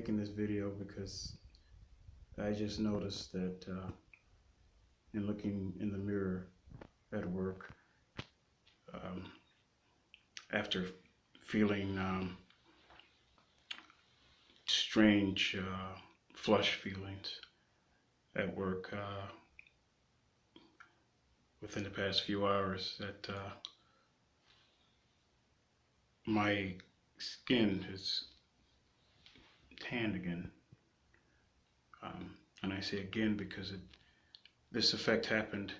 making this video because I just noticed that in looking in the mirror at work, after feeling strange flush feelings at work within the past few hours, that my skin is tanned again. And I say again because this effect happened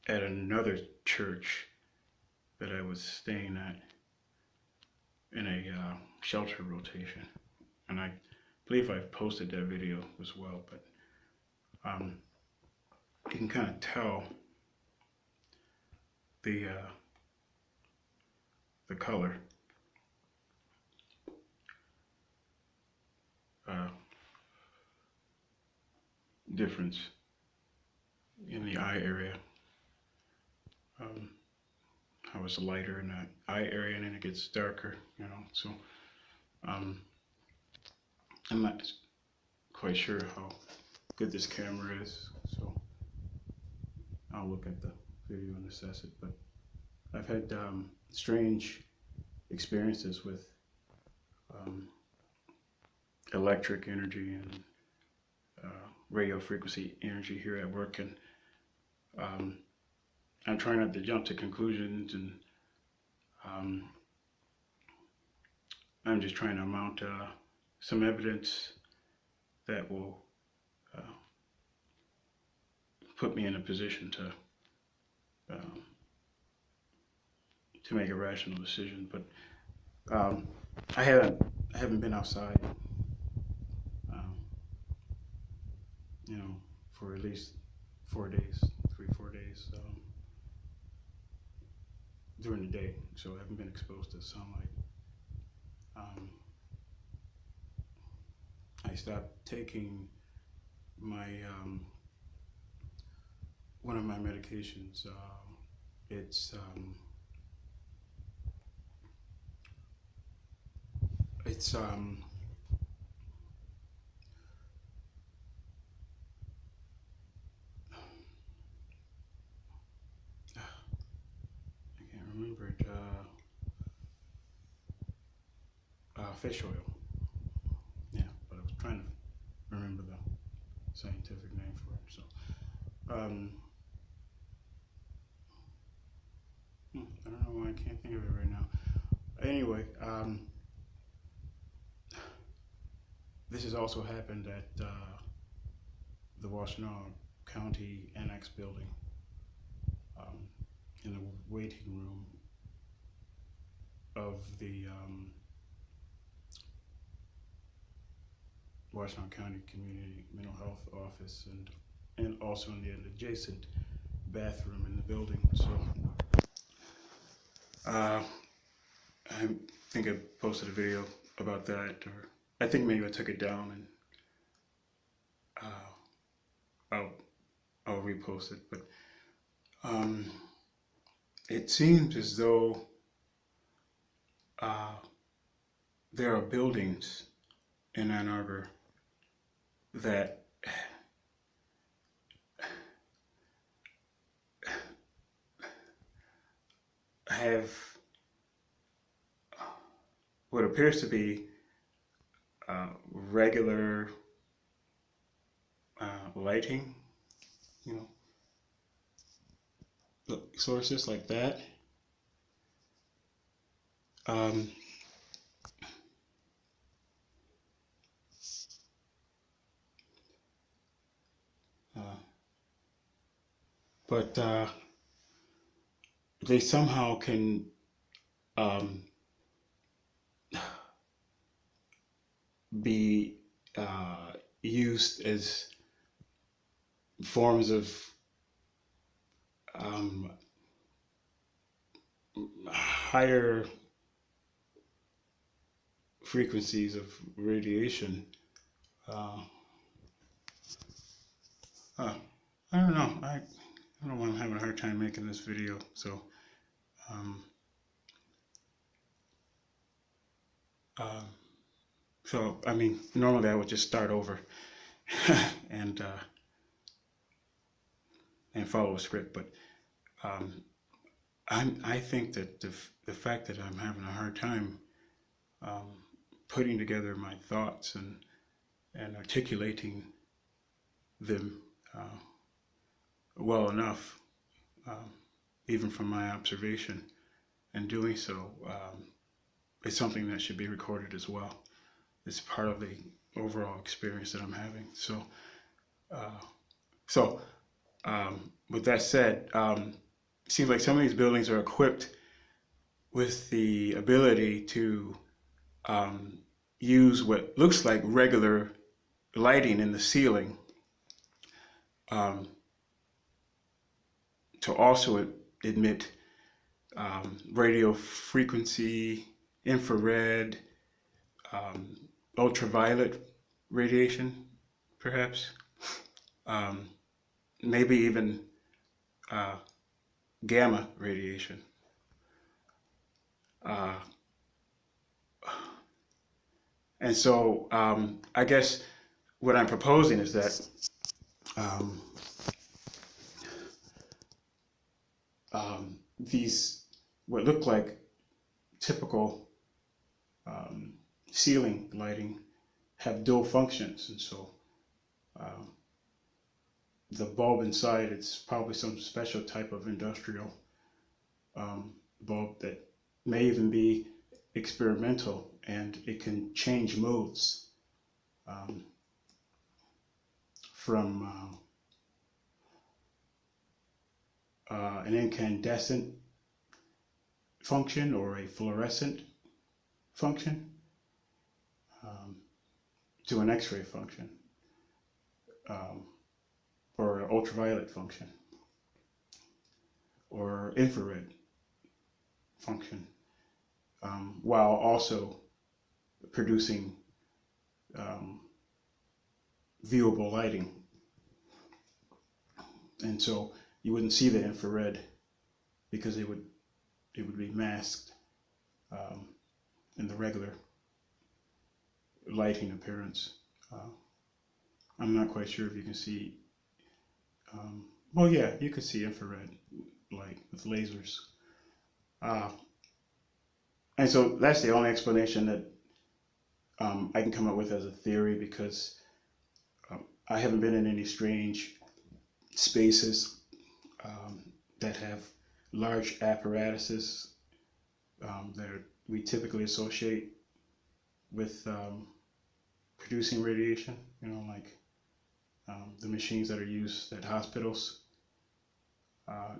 at another church that I was staying at in a shelter rotation, and I believe I've posted that video as well. But you can kind of tell the color difference in the eye area. How it's lighter in that eye area and then it gets darker, you know. So I'm not quite sure how good this camera is, so I'll look at the video and assess it. But I've had strange experiences with electric energy and radio frequency energy here at work, and I'm trying not to jump to conclusions, and I'm just trying to mount some evidence that will put me in a position to make a rational decision. But I haven't been outside, you know, for at least 4 days, 3-4 days during the day, so I haven't been exposed to sunlight. I stopped taking my one of my medications. It's remember it, fish oil. Yeah, but I was trying to remember the scientific name for it. So, I don't know why I can't think of it right now. Anyway, this has also happened at the Washtenaw County Annex building, in the waiting room of the Washtenaw County Community Mental Health Office, and also in the adjacent bathroom in the building. So I think I posted a video about that, or I think maybe I took it down, and I'll repost it. But it seems as though there are buildings in Ann Arbor that have what appears to be regular lighting, you know, sources like that. But they somehow can be used as forms of higher frequencies of radiation. I don't know. I don't know why I'm having a hard time making this video. So So, I mean, normally I would just start over and follow a script, but um, I think that the fact that I'm having a hard time um, putting together my thoughts and articulating them well enough, um, even from my observation, and doing so, it's something that should be recorded as well. It's part of the overall experience that I'm having. So, uh, so with that said, it seems like some of these buildings are equipped with the ability to use what looks like regular lighting in the ceiling um, to also emit radio frequency, infrared, um, ultraviolet radiation, perhaps, maybe even gamma radiation. And so I guess what I'm proposing is that these, what look like typical ceiling lighting, have dual functions. And so the bulb inside, it's probably some special type of industrial bulb that may even be experimental, and it can change modes from an incandescent function or a fluorescent function to an X-ray function or an ultraviolet function or infrared function, while also producing viewable lighting. And so you wouldn't see the infrared because it would be masked in the regular lighting appearance. I'm not quite sure if you can see. Well, yeah, you could see infrared light with lasers. And so that's the only explanation that I can come up with as a theory, because I haven't been in any strange spaces that have large apparatuses that we typically associate with producing radiation, you know, like the machines that are used at hospitals.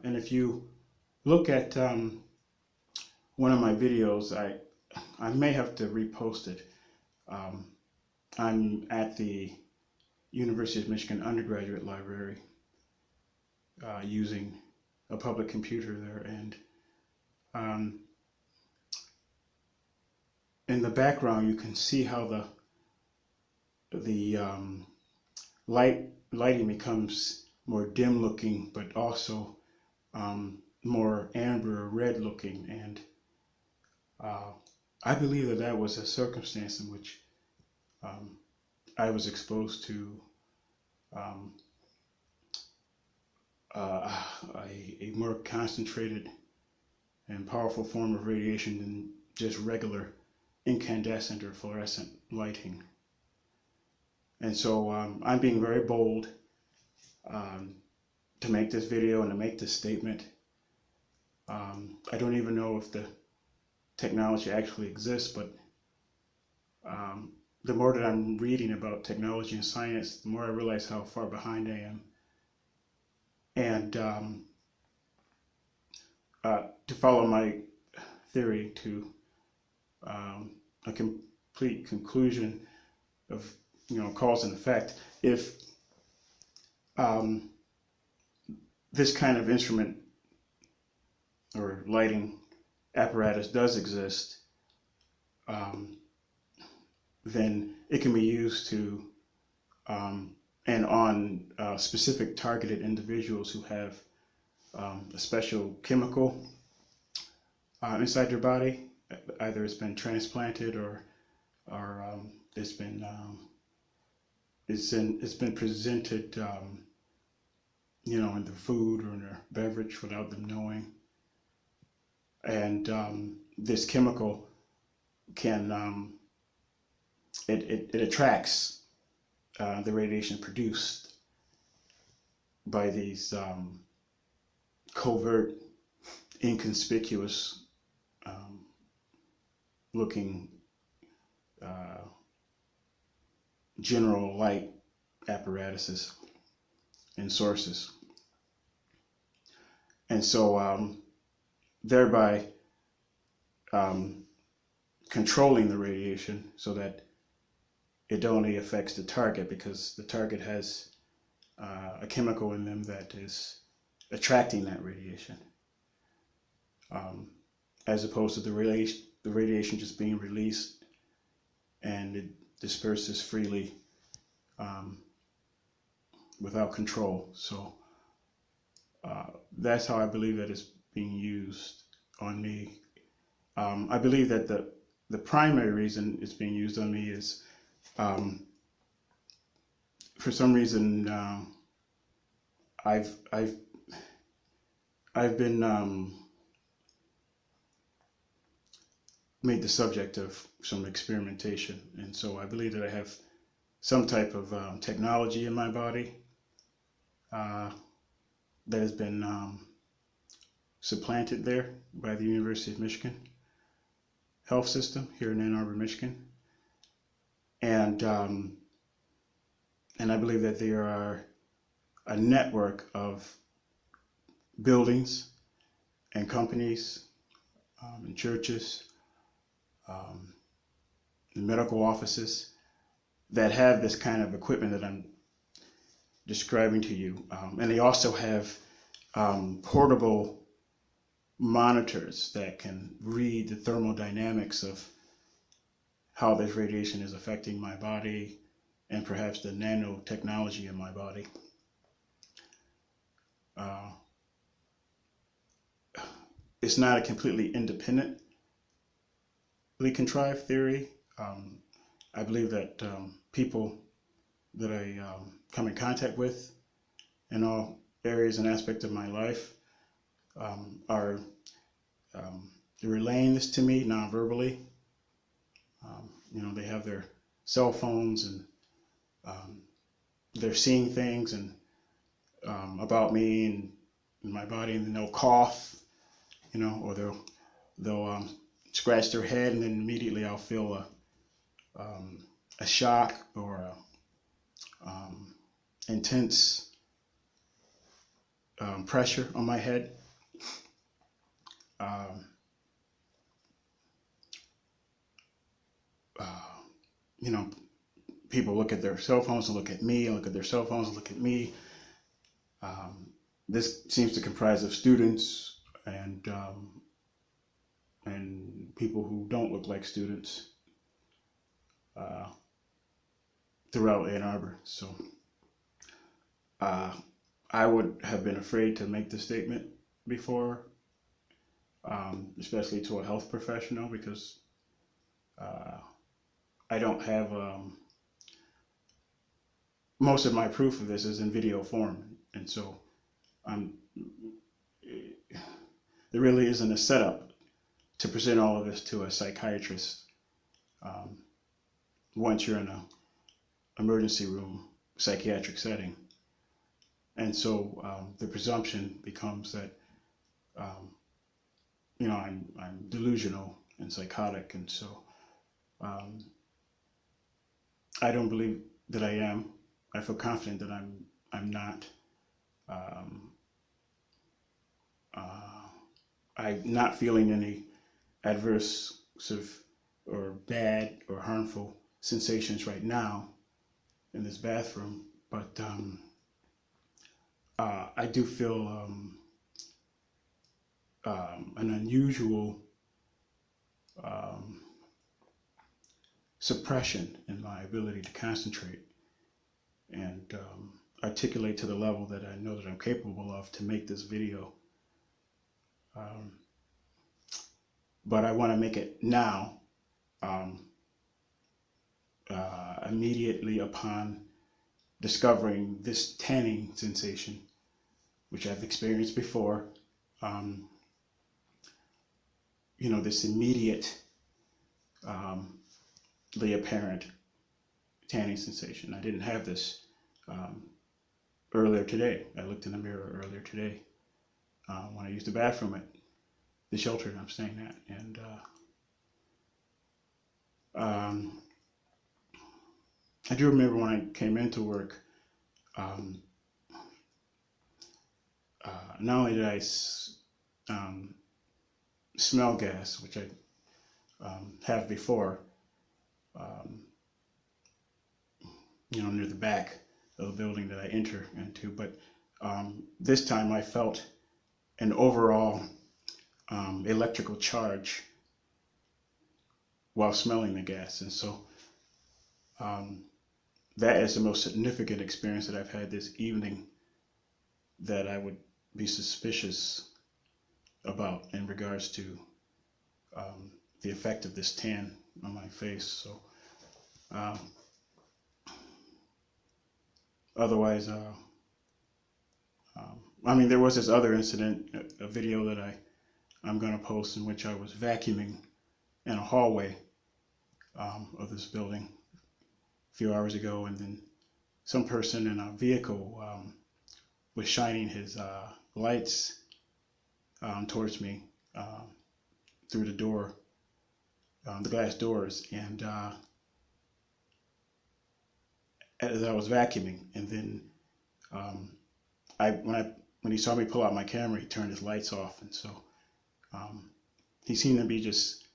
And if you look at one of my videos, I may have to repost it. I'm at the University of Michigan undergraduate library using a public computer there, and in the background you can see how the lighting becomes more dim looking, but also more amber or red looking. And I believe that was a circumstance in which I was exposed to a more concentrated and powerful form of radiation than just regular incandescent or fluorescent lighting. And so I'm being very bold to make this video and to make this statement. I don't even know if the technology actually exists, but the more that I'm reading about technology and science, the more I realize how far behind I am. And to follow my theory to a complete conclusion of, you know, cause and effect, if this kind of instrument or lighting apparatus does exist, then it can be used to and on specific targeted individuals who have a special chemical inside their body. Either it's been transplanted or or it's been presented, in their food or in their beverage without them knowing. And this chemical can it attracts the radiation produced by these covert, inconspicuous looking general light apparatuses and sources. And so thereby controlling the radiation so that it only affects the target, because the target has a chemical in them that is attracting that radiation, as opposed to the radiation just being released and it disperses freely without control. So that's how I believe that it's being used on me. I believe that the primary reason it's being used on me is for some reason I've been made the subject of some experimentation, and so I believe that I have some type of technology in my body that has been supplanted there by the University of Michigan health system here in Ann Arbor, Michigan, and I believe that there are a network of buildings and companies and churches and medical offices that have this kind of equipment that I'm describing to you. And they also have portable monitors that can read the thermodynamics of how this radiation is affecting my body and perhaps the nanotechnology in my body. It's not a completely independently contrived theory. I believe that people that I come in contact with in all areas and aspects of my life are relaying this to me non-verbally. They have their cell phones and they're seeing things and about me and my body, and they'll cough, or they'll scratch their head, and then immediately I'll feel a shock or a intense pressure on my head. People look at their cell phones and look at me, and look at their cell phones and look at me. This seems to comprise of students and people who don't look like students throughout Ann Arbor. So I would have been afraid to make the statement before, especially to a health professional, because I don't have most of my proof of this is in video form, and so there really isn't a setup to present all of this to a psychiatrist once you're in an emergency room psychiatric setting. And so the presumption becomes that I'm delusional and psychotic, and so I don't believe that I am. I feel confident that I'm not. I'm not feeling any adverse sort of or bad or harmful sensations right now in this bathroom, but I do feel an unusual suppression in my ability to concentrate and articulate to the level that I know that I'm capable of to make this video. But I want to make it now immediately upon discovering this tanning sensation, which I've experienced before. You know, this immediately apparent tanning sensation. I didn't have this earlier today. I looked in the mirror earlier today when I used the bathroom at the shelter that I'm staying at, and I do remember when I came into work, not only did I smell gas, which I have before, you know, near the back of the building that I enter into, but this time I felt an overall electrical charge while smelling the gas. And so that is the most significant experience that I've had this evening that I would be suspicious about in regards to the effect of this tan on my face. So otherwise, I mean, there was this other incident, a video that I'm going to post, in which I was vacuuming in a hallway of this building a few hours ago, and then some person in a vehicle was shining his lights towards me through the door, the glass doors, and as I was vacuuming, and then when he saw me pull out my camera, he turned his lights off, and so he seemed to be just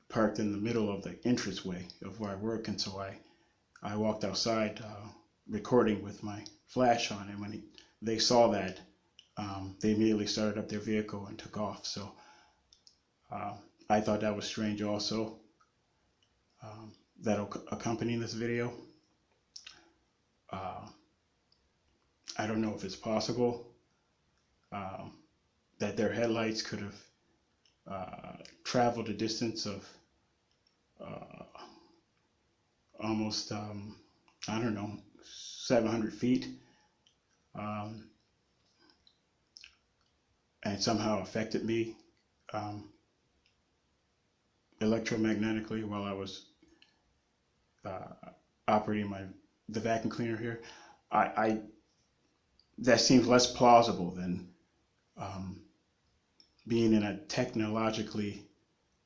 parked in the middle of the entranceway of where I work, and so I walked outside recording with my flash on, and when they saw that, they immediately started up their vehicle and took off. So I thought that was strange also, that accompanying this video. I don't know if it's possible that their headlights could have traveled a distance of almost, I don't know, 700 feet, and somehow affected me electromagnetically while I was operating the vacuum cleaner here. That seems less plausible than being in a technologically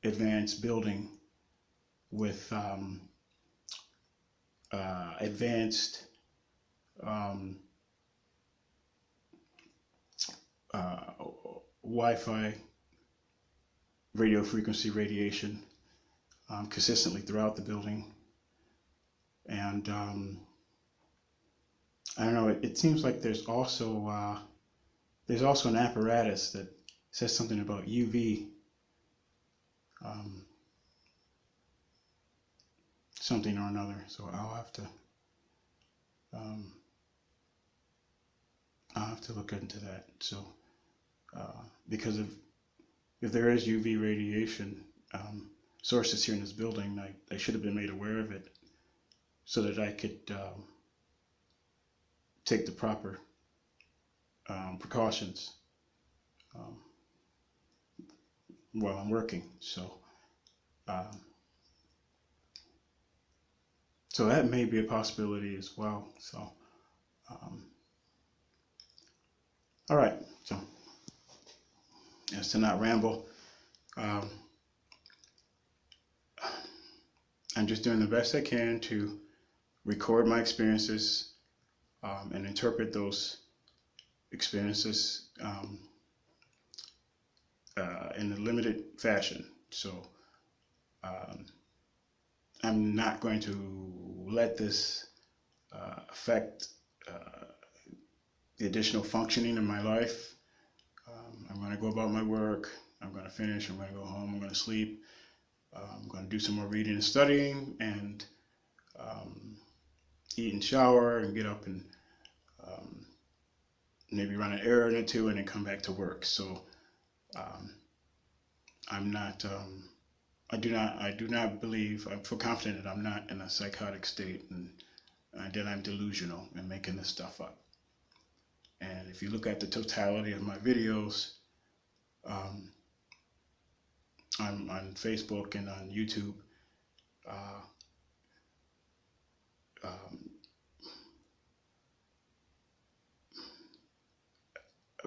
advanced building with advanced Wi-Fi radio frequency radiation consistently throughout the building. And I don't know, it seems like there's also an apparatus that says something about UV, something or another. So I'll have to look into that. So because if there is UV radiation sources here in this building, I should have been made aware of it so that I could take the proper precautions while I'm working. So so that may be a possibility as well. So all right, so as to not ramble, I'm just doing the best I can to record my experiences and interpret those experiences in a limited fashion. So I'm not going to let this affect the additional functioning in my life. I'm going to go about my work. I'm going to finish. I'm going to go home. I'm going to sleep. I'm going to do some more reading and studying, and eat and shower, and get up and maybe run an errand or two, and then come back to work. So I'm not I do not believe, I feel confident that I'm not in a psychotic state and that I'm delusional and making this stuff up. And if you look at the totality of my videos on Facebook and on YouTube,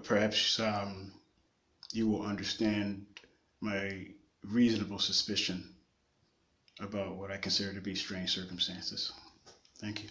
perhaps you will understand my reasonable suspicion about what I consider to be strange circumstances. Thank you.